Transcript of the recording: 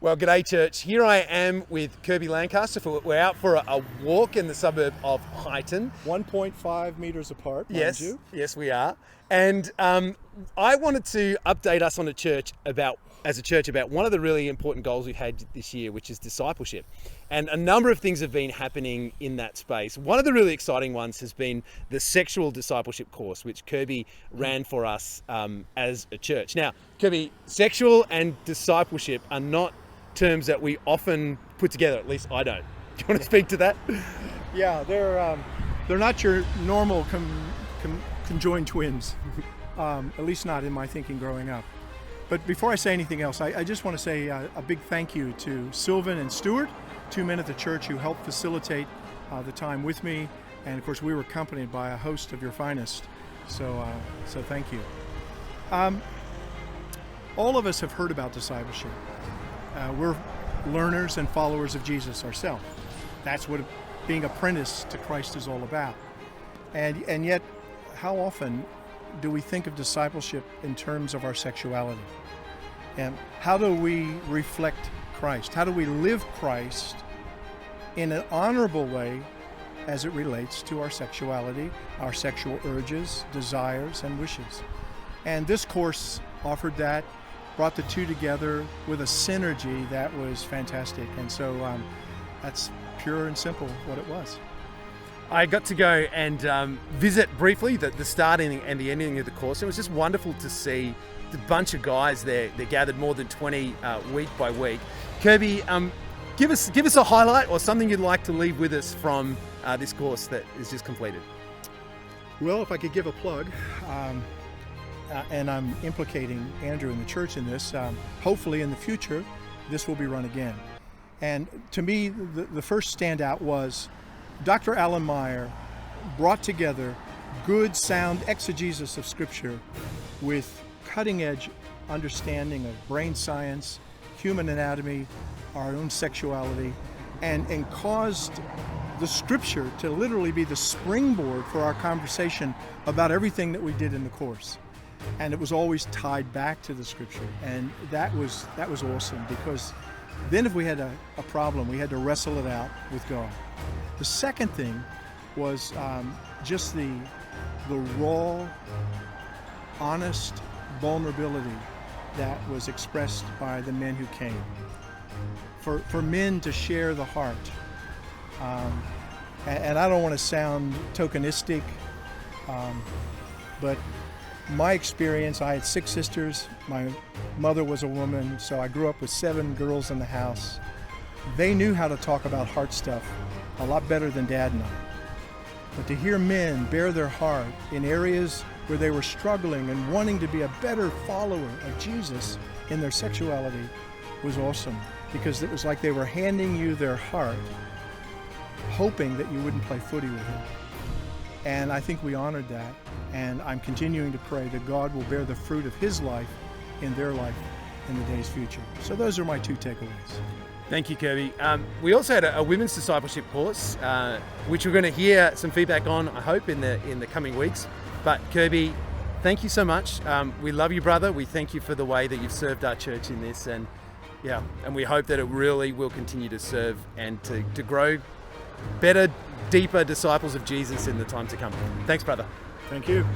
Well, g'day church. Here I am with Kirby Lancaster. We're out for a walk in the suburb of Highton. 1.5 metres apart, mind you. Yes, we are. And I wanted to update us as a church about one of the really important goals we've had this year, which is discipleship. And a number of things have been happening in that space. One of the really exciting ones has been the sexual discipleship course, which Kirby ran for us as a church. Now, Kirby, sexual and discipleship are not terms that we often put together, at least I don't. Do you want to speak to that? Yeah, they're not your normal conjoined twins, at least not in my thinking growing up. But before I say anything else, I just want to say a big thank you to Sylvan and Stuart, two men at the church who helped facilitate the time with me. And of course, we were accompanied by a host of your finest. So thank you. All of us have heard about discipleship. We're learners and followers of Jesus ourselves. That's what being apprentice to Christ is all about. And yet, how often do we think of discipleship in terms of our sexuality? And how do we reflect Christ? How do we live Christ in an honorable way as it relates to our sexuality, our sexual urges, desires, and wishes? And this course offered that, brought the two together with a synergy that was fantastic. And so that's pure and simple what it was. I got to go and visit briefly the starting and the ending of the course. It was just wonderful to see the bunch of guys there. They gathered more than 20 week by week. Kirby, give us a highlight or something you'd like to leave with us from this course that is just completed. Well, if I could give a plug, and I'm implicating Andrew and the church in this, hopefully in the future, this will be run again. And to me, the first standout was Dr. Alan Meyer brought together good, sound exegesis of Scripture with cutting-edge understanding of brain science, human anatomy, our own sexuality, and caused the Scripture to literally be the springboard for our conversation about everything that we did in the course. And it was always tied back to the Scripture, and that was awesome, because then if we had a problem, we had to wrestle it out with God. The second thing was just the raw, honest vulnerability that was expressed by the men who came. For men to share the heart. And I don't want to sound tokenistic, but my experience, I had 6 sisters. My mother was a woman, so I grew up with 7 girls in the house. They knew how to talk about heart stuff a lot better than Dad and I. But to hear men bare their heart in areas where they were struggling and wanting to be a better follower of Jesus in their sexuality was awesome, because it was like they were handing you their heart, hoping that you wouldn't play footy with it. And I think we honored that, and I'm continuing to pray that God will bear the fruit of His life in their life in the days future. So those are my 2 takeaways. Thank you, Kirby. We also had a women's discipleship course, which we're going to hear some feedback on, I hope, in the coming weeks. But Kirby, thank you so much. We love you, brother. We thank you for the way that you've served our church in this, and we hope that it really will continue to serve and to grow better, deeper disciples of Jesus in the time to come. Thanks, brother. Thank you.